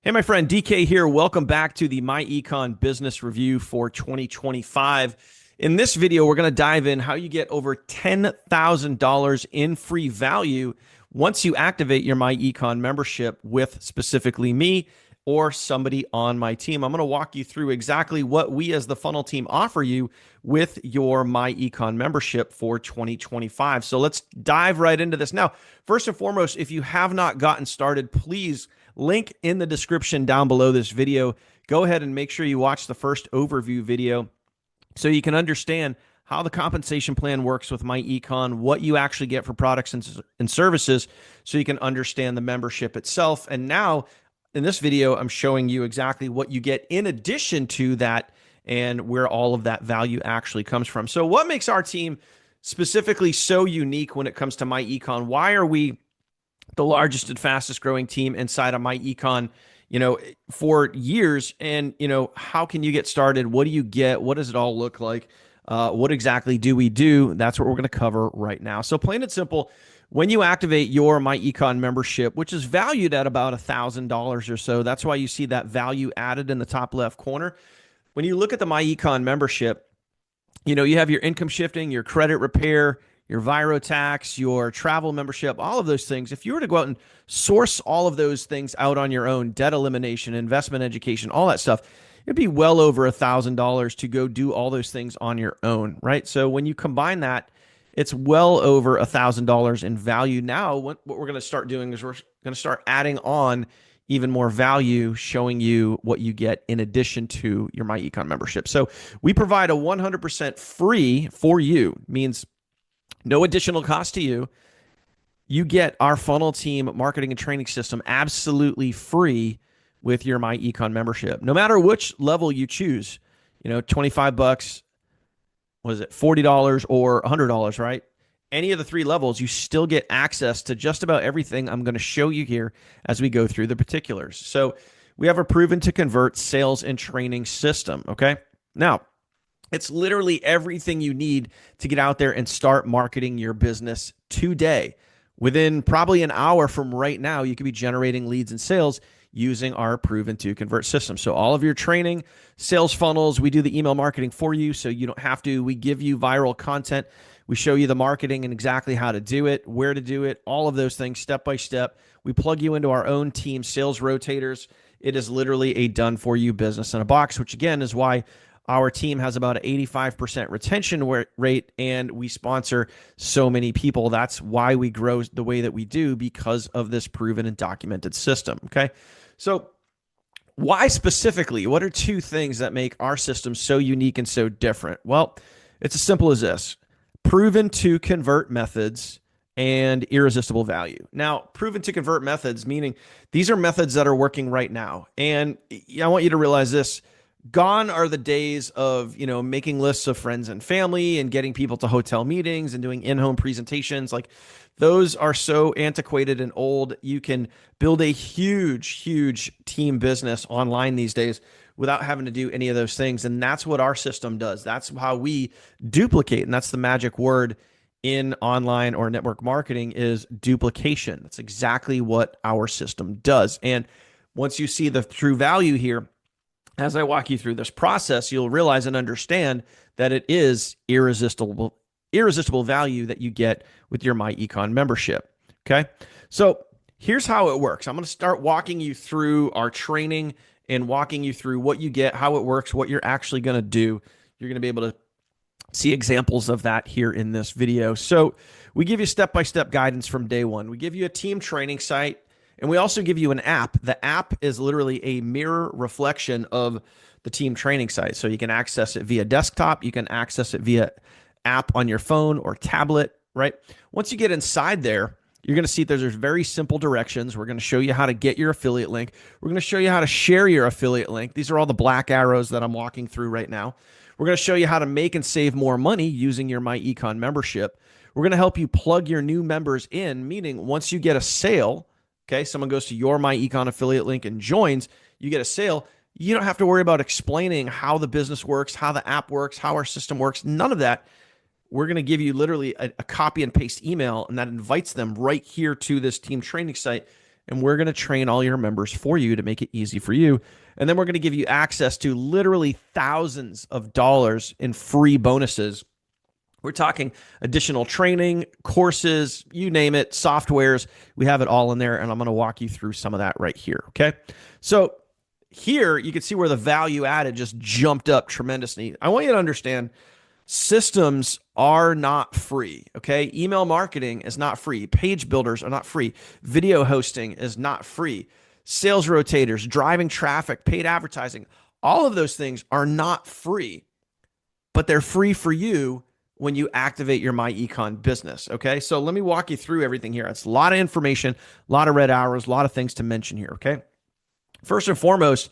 Hey, my friend DK here. Welcome back to the myEcon Business Review for 2025. In this video, we're going to dive in how you get over $10,000 in free value once you activate your myEcon membership with specifically me or somebody on my team. I'm going to walk you through exactly what we as the funnel team offer you with your myEcon membership for 2025. So let's dive right into this. Now, first and foremost, if you have not gotten started, please link in the description down below this video. Go ahead and make sure you watch the first overview video so you can understand how the compensation plan works with myEcon, what you actually get for products and services, so you can understand the membership itself. And now in this video, I'm showing you exactly what you get in addition to that and where all of that value actually comes from. So what makes our team specifically so unique when it comes to myEcon? Why are we the largest and fastest growing team inside of myEcon, for years? And, how can you get started? What do you get? What does it all look like? What exactly do we do? That's what we're going to cover right now. So plain and simple, when you activate your myEcon membership, which is valued at about $1,000 or so, that's why you see that value added in the top left corner. When you look at the myEcon membership, you have your income shifting, your credit repair, your Viro tax, your travel membership, all of those things. If you were to go out and source all of those things out on your own, debt elimination, investment education, all that stuff, it'd be well over $1,000 to go do all those things on your own, right? So when you combine that, it's well over $1,000 in value. Now, what we're going to start doing is we're going to start adding on even more value, showing you what you get in addition to your myEcon membership. So we provide a 100% free for you, means no additional cost to you. You get our funnel team marketing and training system absolutely free with your myEcon membership. No matter which level you choose, $25, what is it, $40 or $100, right? Any of the three levels, you still get access to just about everything I'm going to show you here as we go through the particulars. So we have a proven to convert sales and training system, okay? Now, it's literally everything you need to get out there and start marketing your business today. Within probably an hour from right now, you could be generating leads and sales using our proven to convert system. So all of your training, sales funnels, we do the email marketing for you so you don't have to. We give you viral content. We show you the marketing and exactly how to do it, where to do it, all of those things step by step. We plug you into our own team, sales rotators. It is literally a done for you business in a box, which again is why our team has about an 85% retention rate, and we sponsor so many people. That's why we grow the way that we do, because of this proven and documented system, okay? So why specifically? What are two things that make our system so unique and so different? Well, it's as simple as this: proven to convert methods and irresistible value. Now, proven to convert methods, meaning these are methods that are working right now. And I want you to realize this: gone are the days of, making lists of friends and family and getting people to hotel meetings and doing in-home presentations. Like, those are so antiquated and old. You can build a huge team business online these days without having to do any of those things. And that's what our system does. That's how we duplicate. And that's the magic word in online or network marketing, is duplication. That's exactly what our system does. And once you see the true value here, as I walk you through this process, you'll realize and understand that it is irresistible value that you get with your myEcon membership. Okay. So here's how it works. I'm going to start walking you through our training and walking you through what you get, how it works, what you're actually going to do. You're going to be able to see examples of that here in this video. So we give you step-by-step guidance from day one. We give you a team training site, and we also give you an app. The app is literally a mirror reflection of the team training site. So you can access it via desktop. You can access it via app on your phone or tablet, right? Once you get inside there, you're going to see there's very simple directions. We're going to show you how to get your affiliate link. We're going to show you how to share your affiliate link. These are all the black arrows that I'm walking through right now. We're going to show you how to make and save more money using your myEcon membership. We're going to help you plug your new members in, meaning once you get a sale, okay, someone goes to your myEcon affiliate link and joins, you get a sale. You don't have to worry about explaining how the business works, how the app works, how our system works, none of that. We're going to give you literally a copy and paste email, and that invites them right here to this team training site. and we're going to train all your members for you to make it easy for you. And then we're going to give you access to literally thousands of dollars in free bonuses. We're talking additional training, courses, you name it, softwares. We have it all in there, and I'm going to walk you through some of that right here, okay? So here, you can see where the value added just jumped up tremendously. I want you to understand systems are not free, okay? Email marketing is not free. Page builders are not free. Video hosting is not free. Sales rotators, driving traffic, paid advertising, all of those things are not free, but they're free for you when you activate your myEcon business, okay? So let me walk you through everything here. It's a lot of information, a lot of red arrows, a lot of things to mention here, okay? First and foremost,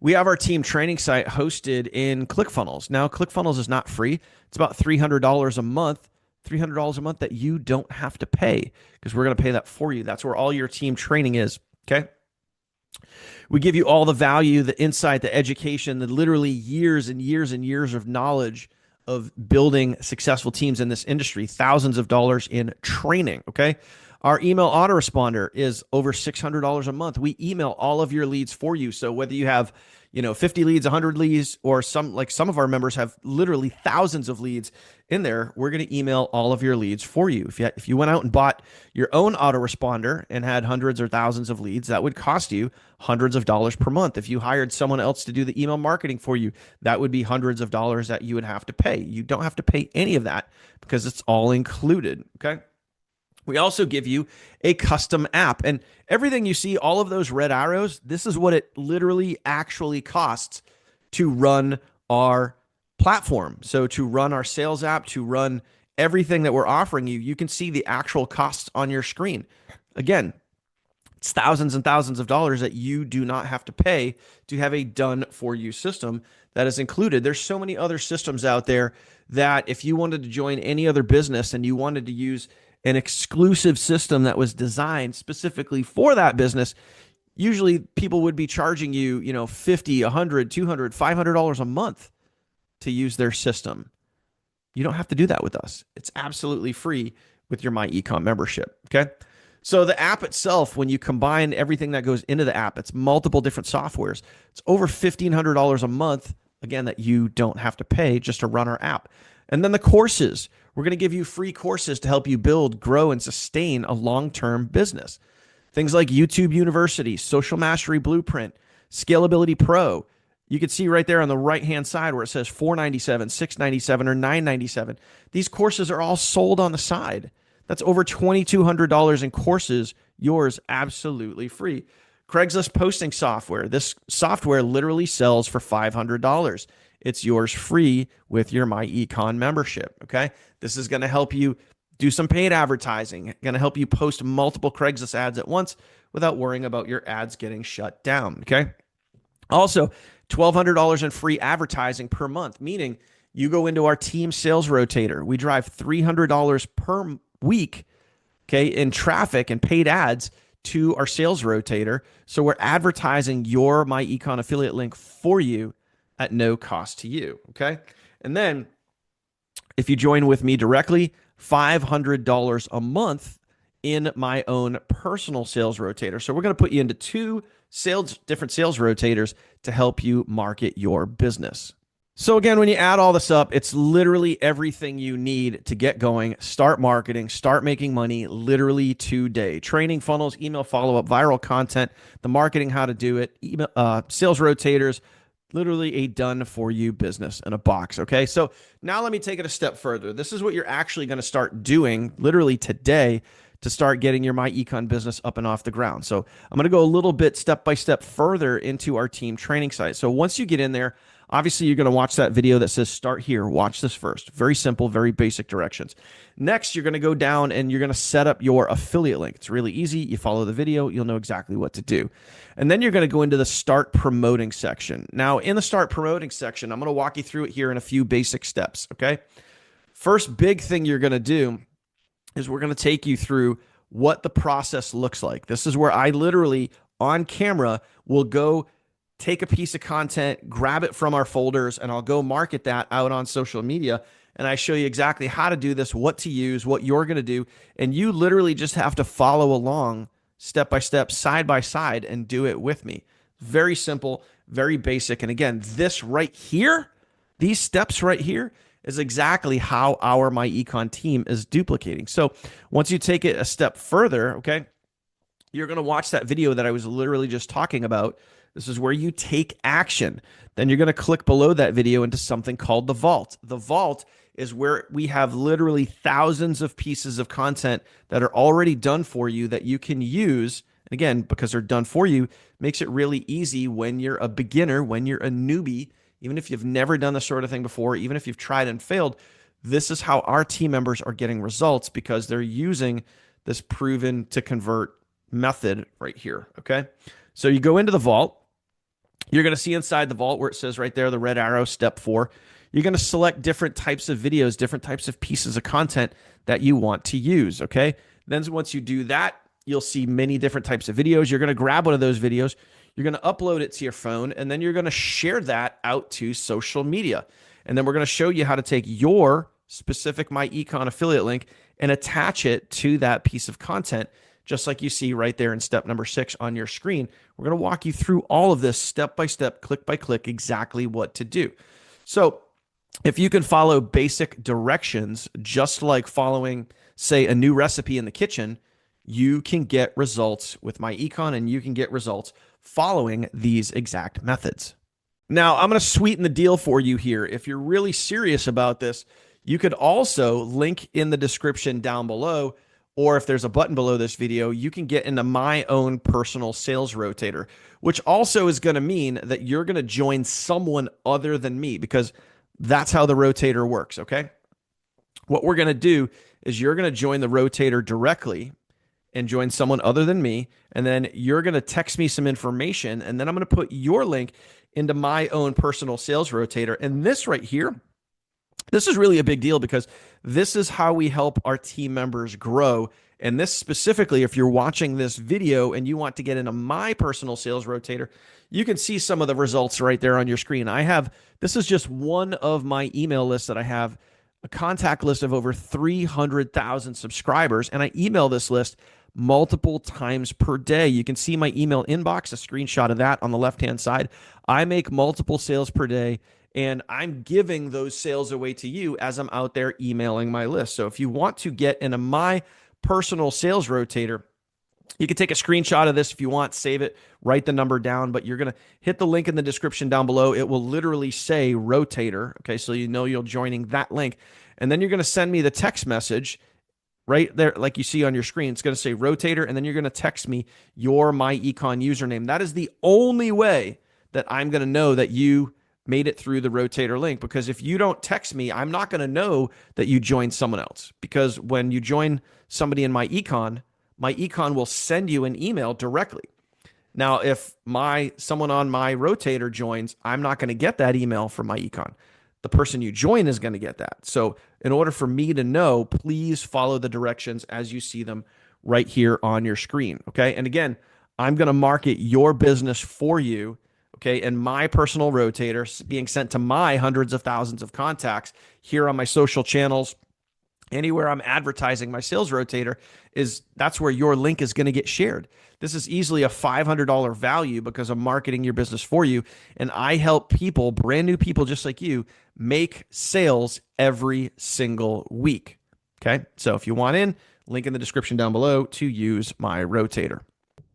we have our team training site hosted in ClickFunnels. Now, ClickFunnels is not free. It's about $300 a month, $300 a month that you don't have to pay because we're going to pay that for you. That's where all your team training is, okay? We give you all the value, the insight, the education, the literally years and years and years of knowledge of building successful teams in this industry, thousands of dollars in training, okay? Our email autoresponder is over $600 a month. We email all of your leads for you. So whether you have, 50 leads, 100 leads, or some of our members have literally thousands of leads in there, we're going to email all of your leads for you. If you went out and bought your own autoresponder and had hundreds or thousands of leads, that would cost you hundreds of dollars per month. If you hired someone else to do the email marketing for you, that would be hundreds of dollars that you would have to pay. You don't have to pay any of that because it's all included, okay? We also give you a custom app, and everything you see, all of those red arrows, this is what it literally actually costs to run our platform. So to run our sales app, to run everything that we're offering you, you can see the actual costs on your screen. Again, it's thousands and thousands of dollars that you do not have to pay to have a done for you system that is included. There's so many other systems out there that if you wanted to join any other business and you wanted to use an exclusive system that was designed specifically for that business, usually people would be charging you, $50, $100, $200, $500 a month to use their system. You don't have to do that with us. It's absolutely free with your myEcon membership, okay? So the app itself, when you combine everything that goes into the app, it's multiple different softwares. It's over $1,500 a month, again, that you don't have to pay just to run our app. And then the courses. We're going to give you free courses to help you build, grow, and sustain a long-term business. Things like YouTube University, Social Mastery Blueprint, Scalability Pro. You can see right there on the right-hand side where it says $497, $697, or $997. These courses are all sold on the side. That's over $2,200 in courses, yours absolutely free. Craigslist posting software. This software literally sells for $500. It's yours free with your myEcon membership, okay? This is going to help you do some paid advertising, going to help you post multiple Craigslist ads at once without worrying about your ads getting shut down, okay? Also, $1,200 in free advertising per month, meaning you go into our team sales rotator. We drive $300 per week, okay, in traffic and paid ads to our sales rotator. So we're advertising your myEcon affiliate link for you at no cost to you, okay? And then if you join with me directly, $500 a month in my own personal sales rotator. So we're going to put you into two different sales rotators to help you market your business. So again, when you add all this up, it's literally everything you need to get going, start marketing, start making money literally today. Training, funnels, email follow-up, viral content, the marketing, how to do it, email, sales rotators, literally a done-for-you business in a box, okay? So now let me take it a step further. This is what you're actually going to start doing literally today to start getting your myEcon business up and off the ground. So I'm going to go a little bit step-by-step further into our team training site. So once you get in there, obviously you're going to watch that video that says start here. Watch this first. Very simple, very basic directions. Next, you're going to go down and you're going to set up your affiliate link. It's really easy. You follow the video, you'll know exactly what to do. And then you're going to go into the start promoting section. Now, in the start promoting section, I'm going to walk you through it here in a few basic steps, okay? First big thing you're going to do is we're going to take you through what the process looks like. This is where I literally, on camera, will go take a piece of content, grab it from our folders, and I'll go market that out on social media. And I show you exactly how to do this, what to use, what you're going to do. And you literally just have to follow along step by step, side by side, and do it with me. Very simple, very basic. And again, this right here, these steps right here, is exactly how our myEcon team is duplicating. So once you take it a step further, okay, you're going to watch that video that I was literally just talking about. This is where you take action. Then you're going to click below that video into something called the vault. The vault is where we have literally thousands of pieces of content that are already done for you that you can use. And again, because they're done for you, makes it really easy when you're a beginner, when you're a newbie, even if you've never done this sort of thing before, even if you've tried and failed. This is how our team members are getting results because they're using this proven to convert method right here. Okay. So you go into the vault. You're going to see inside the vault where it says right there, the red arrow, step 4. You're going to select different types of videos, different types of pieces of content that you want to use. Okay. Then once you do that, you'll see many different types of videos. You're going to grab one of those videos. You're going to upload it to your phone, and then you're going to share that out to social media. And then we're going to show you how to take your specific myEcon affiliate link and attach it to that piece of content, just like you see right there in step number 6 on your screen. We're going to walk you through all of this step by step, click by click, exactly what to do. So if you can follow basic directions, just like following, say, a new recipe in the kitchen, you can get results with myEcon, and you can get results following these exact methods. Now, I'm going to sweeten the deal for you here. If you're really serious about this, you could also link in the description down below, or if there's a button below this video, you can get into my own personal sales rotator, which also is going to mean that you're going to join someone other than me, because that's how the rotator works, okay? What we're going to do is you're going to join the rotator directly and join someone other than me, and then you're going to text me some information, and then I'm going to put your link into my own personal sales rotator. And this right here, this is really a big deal because this is how we help our team members grow. And this specifically, if you're watching this video and you want to get into my personal sales rotator, you can see some of the results right there on your screen. This is just one of my email lists that I have, a contact list of over 300,000 subscribers, and I email this list multiple times per day. You can see my email inbox, a screenshot of that on the left-hand side. I make multiple sales per day, and I'm giving those sales away to you as I'm out there emailing my list. So if you want to get into my personal sales rotator, you can take a screenshot of this if you want, save it, write the number down, but you're going to hit the link in the description down below. It will literally say rotator. Okay, so you know you're joining that link. And then you're going to send me the text message right there, like you see on your screen. It's going to say rotator, and then you're going to text me your myEcon username. That is the only way that I'm going to know that you made it through the rotator link, because if you don't text me, I'm not going to know that you joined someone else, because when you join somebody in myEcon will send you an email directly. Now, if someone on my rotator joins, I'm not going to get that email from myEcon. The person you join is going to get that. So in order for me to know, please follow the directions as you see them right here on your screen. Okay. And again, I'm going to market your business for you. Okay. And my personal rotator being sent to my hundreds of thousands of contacts here on my social channels, anywhere I'm advertising my sales rotator, that's where your link is going to get shared. This is easily a $500 value because I'm marketing your business for you. And I help people, brand new people just like you, make sales every single week. Okay. So if you want in, link in the description down below to use my rotator.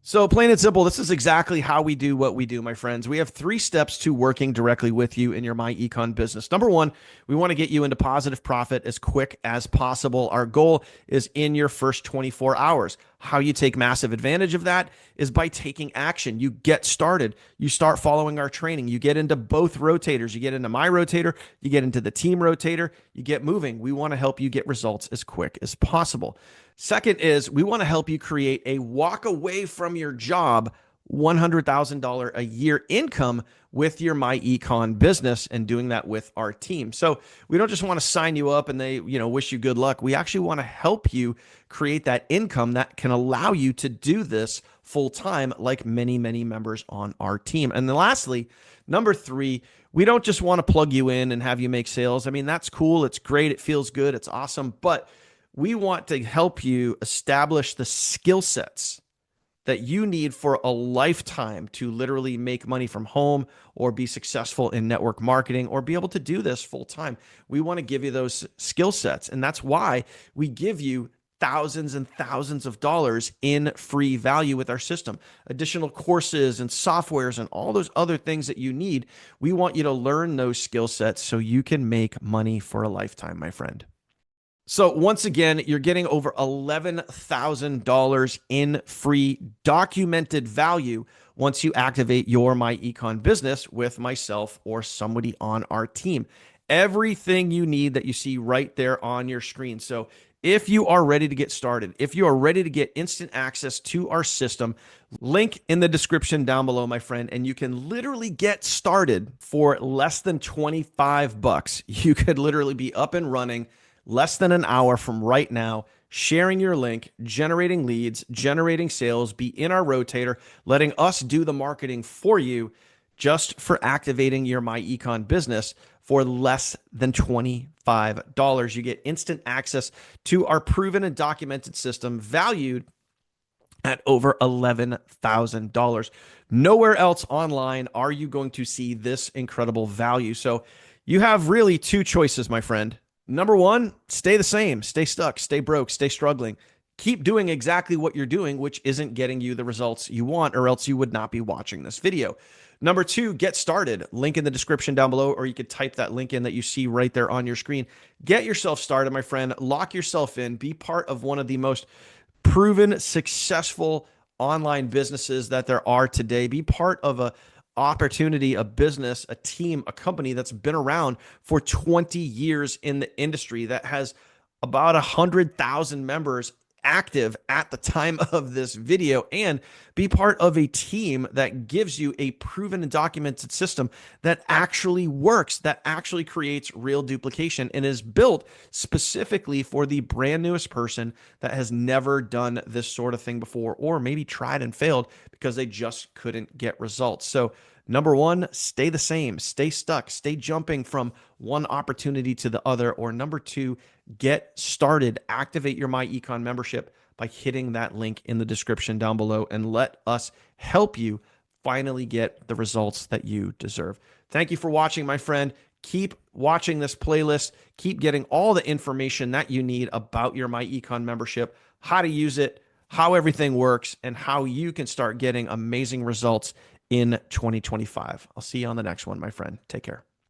So plain and simple, this is exactly how we do what we do, my friends. We have 3 steps to working directly with you in your myEcon business. Number 1, we want to get you into positive profit as quick as possible. Our goal is in your first 24 hours. How you take massive advantage of that is by taking action. You get started. You start following our training. You get into both rotators. You get into my rotator. You get into the team rotator. You get moving. We want to help you get results as quick as possible. Second is we want to help you create a walk away from your job $100,000 a year income with your myEcon business, and doing that with our team. So we don't just want to sign you up and they, wish you good luck. We actually want to help you create that income that can allow you to do this full time, like many, many members on our team. And then lastly, number 3, we don't just want to plug you in and have you make sales. I mean, that's cool. It's great. It feels good. It's awesome. But we want to help you establish the skill sets that you need for a lifetime to literally make money from home or be successful in network marketing or be able to do this full time. We want to give you those skill sets. And that's why we give you thousands and thousands of dollars in free value with our system, additional courses and softwares and all those other things that you need. We want you to learn those skill sets so you can make money for a lifetime, my friend. So once again, you're getting over $11,000 in free documented value once you activate your myEcon business with myself or somebody on our team. Everything you need that you see right there on your screen. So if you are ready to get started, if you are ready to get instant access to our system, link in the description down below, my friend, and you can literally get started for less than 25 bucks. You could literally be up and running less than an hour from right now, sharing your link, generating leads, generating sales, be in our rotator, letting us do the marketing for you just for activating your myEcon business for less than $25. You get instant access to our proven and documented system valued at over $11,000. Nowhere else online are you going to see this incredible value. So you have really two choices, my friend. Number one, stay the same, stay stuck, stay broke, stay struggling. Keep doing exactly what you're doing, which isn't getting you the results you want, or else you would not be watching this video. Number two, get started. Link in the description down below, or you could type that link in that you see right there on your screen. Get yourself started, my friend. Lock yourself in. Be part of one of the most proven, successful online businesses that there are today. Be part of a opportunity, a business, a team, a company that's been around for 20 years in the industry, that has about 100,000 members active at the time of this video, and be part of a team that gives you a proven and documented system that actually works, that actually creates real duplication and is built specifically for the brand newest person that has never done this sort of thing before, or maybe tried and failed because they just couldn't get results. So number one, stay the same, stay stuck, stay jumping from one opportunity to the other. Or number two, get started, activate your myEcon membership by hitting that link in the description down below, and let us help you finally get the results that you deserve. Thank you for watching, my friend. Keep watching this playlist. Keep getting all the information that you need about your myEcon membership, how to use it, how everything works, and how you can start getting amazing results in 2025. I'll see you on the next one, my friend. Take care.